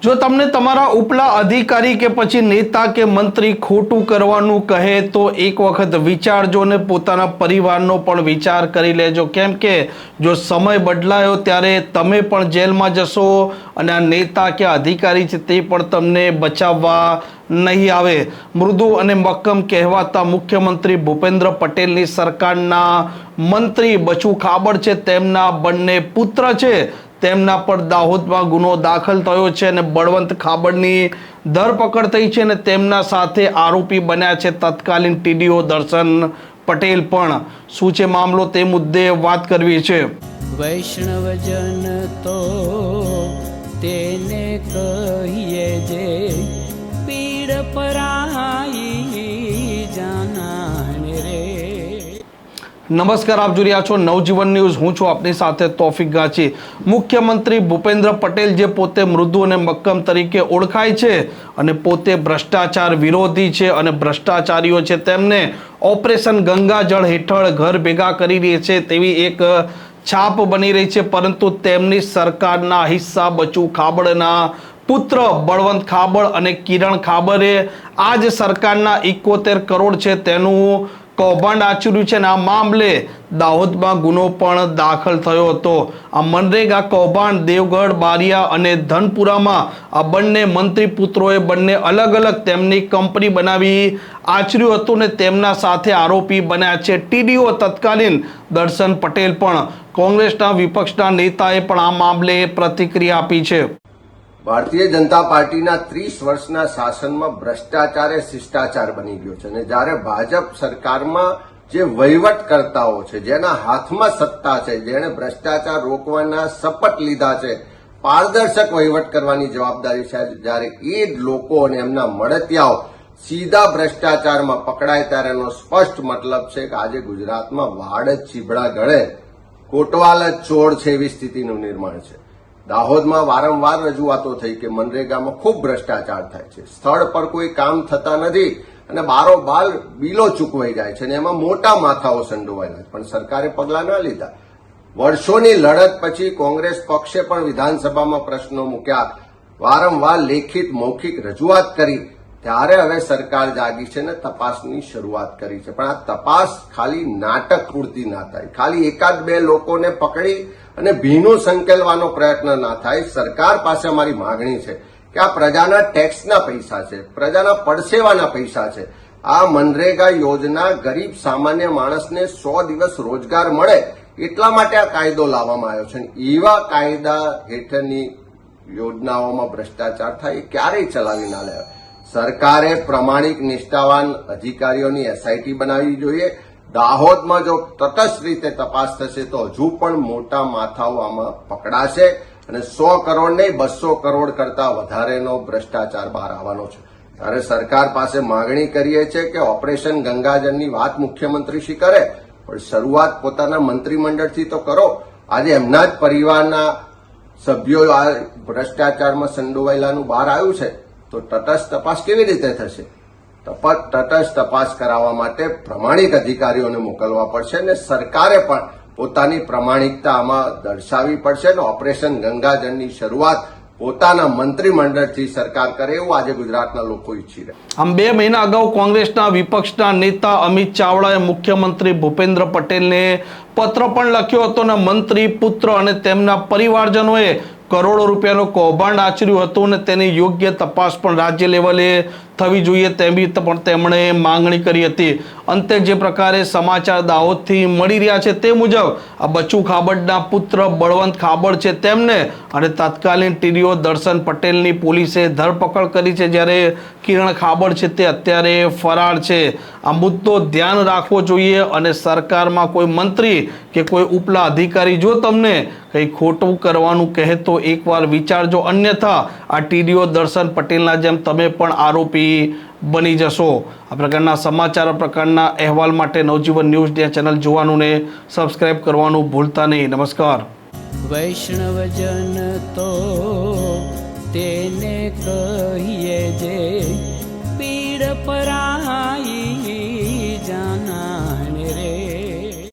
જો તમને તમારા ઉપલા અધિકારી કે પછી નેતા કે મંત્રી ખોટું કરવાનું કહે તો એક વખત વિચારજો ને પોતાના પરિવારનો પણ વિચાર કરી લેજો, કેમ કે જો સમય બદલાયો ત્યારે તમે પણ જેલમાં જશો અને આ નેતા કે અધિકારી છે તે પણ તમને બચાવવા નહીં આવે। મૃદુ અને મક્કમ કહેવાતા મુખ્યમંત્રી ભૂપેન્દ્ર પટેલની સરકારના મંત્રી બચુ ખાબડ છે, તેમના બંને પુત્ર છે, તેમના પર દાહોદમાં ગુનો દાખલ થયો છે અને બળવંત ખાબડની ધરપકડ થઈ છે અને તેમના સાથે આરોપી બન્યા છે તત્કાલીન ટીડીઓ દર્શન પટેલ પણ। શું છે મામલો તે મુદ્દે વાત કરવી છે। વૈષ્ણવજન તો તેને કહીએ જે પીડ પરાઈ જાનાને રે। નમસ્કાર, આપ જોઈ રહ્યા છો નવજીવન ન્યૂઝ। હું છું આપની સાથે તોફિક ગાચી। મુખ્યમંત્રી ભૂપેન્દ્ર પટેલ જે પોતે મૃદુ અને મક્કમ તરીકે ઓળખાય છે અને પોતે ભ્રષ્ટાચાર વિરોધી છે અને ભ્રષ્ટાચારીઓ છે તેમને ઓપરેશન ગંગાજળ હેઠળ ઘર ભેગા કરી રહી છે તેવી એક છાપ બની રહી છે, પરંતુ તેમની સરકારના હિસ્સા બચુ ખાબડના પુત્ર બળવંત ખાબડ અને કિરણ ખાબરે આ જ સરકારના 71 કરોડ છે તેનું કૌભાંડ આચર્યું છે અને આ મામલે દાહોદમાં ગુનો પણ દાખલ થયો હતો। આ મનરેગા કૌભાંડ દેવગઢ, બારિયા અને ધનપુરામાં આ બંને મંત્રી પુત્રોએ બંને અલગ અલગ તેમની કંપની બનાવી આચર્યું હતું ને તેમના સાથે આરોપી બન્યા છે ટીડીઓ તત્કાલીન દર્શન પટેલ પણ। કોંગ્રેસના વિપક્ષના નેતાએ પણ આ મામલે પ્રતિક્રિયા આપી છે। ભારતીય જનતા પાર્ટીના 30 વર્ષના શાસનમાં ભ્રષ્ટાચાર એ શિષ્ટાચાર બની ગયો છે અને જ્યારે ભાજપ સરકારમાં જે વહીવટકર્તાઓ છે, જેના હાથમાં સત્તા છે, જેણે ભ્રષ્ટાચાર રોકવાના શપથ લીધા છે, પારદર્શક વહીવટ કરવાની જવાબદારી છે, જ્યારે એ જ લોકો અને એમના મળતિયાઓ સીધા ભ્રષ્ટાચારમાં પકડાય ત્યારે એનો સ્પષ્ટ મતલબ છે કે આજે ગુજરાતમાં વાડ જ ચીબડા ગળે, કોટવાલ જ ચોર છે એવી સ્થિતિનું નિર્માણ છે। દાહોદમાં વારંવાર રજૂઆતો થઈ કે મનરેગામાં ખૂબ ભ્રષ્ટાચાર થાય છે, સ્થળ પર કોઈ કામ થતા નથી અને બારોબાર બિલો ચૂકવાઈ જાય છે અને એમાં મોટા માથાઓ સંડોવાયેલા છે, પણ સરકારે પગલાં ન લીધા। વર્ષોની લડત પછી કોંગ્રેસ પક્ષે પણ વિધાનસભામાં પ્રશ્નો મૂક્યા, વારંવાર લેખિત મૌખિક રજૂઆત કરી, ત્યારે હવે સરકાર જાગી છે ને તપાસની શરૂઆત કરી છે। પણ આ તપાસ ખાલી નાટક પૂરતી ના થાય, ખાલી એકાદ બે લોકોને પકડી અને ભીનું સંકેલવાનો પ્રયત્ન ના થાય। સરકાર પાસે અમારી માંગણી છે કે આ પ્રજાના ટેક્સના પૈસા છે, પ્રજાના પડસેવાના પૈસા છે। આ મનરેગા યોજના ગરીબ સામાન્ય માણસને 100 દિવસ રોજગાર મળે એટલા માટે આ કાયદો લાવવામાં આવ્યો છે। એવા કાયદા હેઠળની યોજનાઓમાં ભ્રષ્ટાચાર થાય એ ક્યારેય ચલાવી ના લેવાય। સરકારે પ્રમાણિક નિષ્ઠાવાન અધિકારીઓની એસઆઈટી બનાવવી જોઈએ। દાહોદમાં જો તટસ્થ રીતે તપાસ થશે તો હજુ પણ મોટા માથાઓ આમાં પકડાશે અને 100 કરોડ નહીં 200 કરોડ કરતા વધારેનો ભ્રષ્ટાચાર બહાર આવવાનો છે। ત્યારે સરકાર પાસે માંગણી કરીએ છીએ કે ઓપરેશન ગંગાજળની વાત મુખ્યમંત્રી શ્રી કરે, પણ શરૂઆત પોતાના મંત્રીમંડળથી તો કરો। આજે એમના જ પરિવારના સભ્યો આ ભ્રષ્ટાચારમાં સંડોવાયેલાનું બહાર આવ્યું છે તો તટસ્થ તપાસ કેવી રીતે થશે? તટસ્થ તપાસ કરાવવા માટે પ્રમાણિક અધિકારીઓને મોકલવા પડશે અને સરકારે પણ પોતાની પ્રમાણિકતા આમાં દર્શાવવી પડશે અને ઓપરેશન ગંગાજળની શરૂઆત પોતાના મંત્રીમંડળથી સરકાર કરે એવું આજે ગુજરાતના લોકો ઈચ્છી રહ્યા। આમ 2 મહિના અગાઉ કોંગ્રેસના વિપક્ષના નેતા અમિત ચાવડાએ મુખ્યમંત્રી ભૂપેન્દ્ર પટેલને પત્ર પણ લખ્યો હતો અને મંત્રી પુત્ર અને તેમના પરિવારજનોએ કરોડો રૂપિયાનો કૌભાંડ આચર્યું હતું અને તેની યોગ્ય તપાસ પણ રાજ્ય લેવલે થવી જોઈએ તેવી પણ તેમણે માંગણી કરી હતી। અંતે જે પ્રકારે સમાચાર દાહોદથી મળી રહ્યા છે તે મુજબ આ બચુ ખાબડના પુત્ર બળવંત ખાબડ છે તેમને અને તત્કાલીન ટીડીઓ દર્શન પટેલની પોલીસે ધરપકડ કરી છે, જ્યારે કિરણ ખાબડ છે તે અત્યારે ફરાર છે। આ મુદ્દો ધ્યાન રાખવો જોઈએ અને સરકારમાં કોઈ મંત્રી કે કોઈ ઉપલા અધિકારી જો તમને કંઈ ખોટું કરવાનું કહે તો એકવાર વિચારજો, અન્યથા આ ટીડીઓ દર્શન પટેલના જેમ તમે પણ આરોપી બની જશો। આ પ્રકારના સમાચાર, આ પ્રકારના અહેવાલ માટે નવજીવન ન્યૂઝ ચેનલ જોવાનું ને સબસ્ક્રાઇબ કરવાનું ભૂલતા નહીં। નમસ્કાર। વૈષ્ણવજન તો તેને કહીએ જે પીડ પરાઈ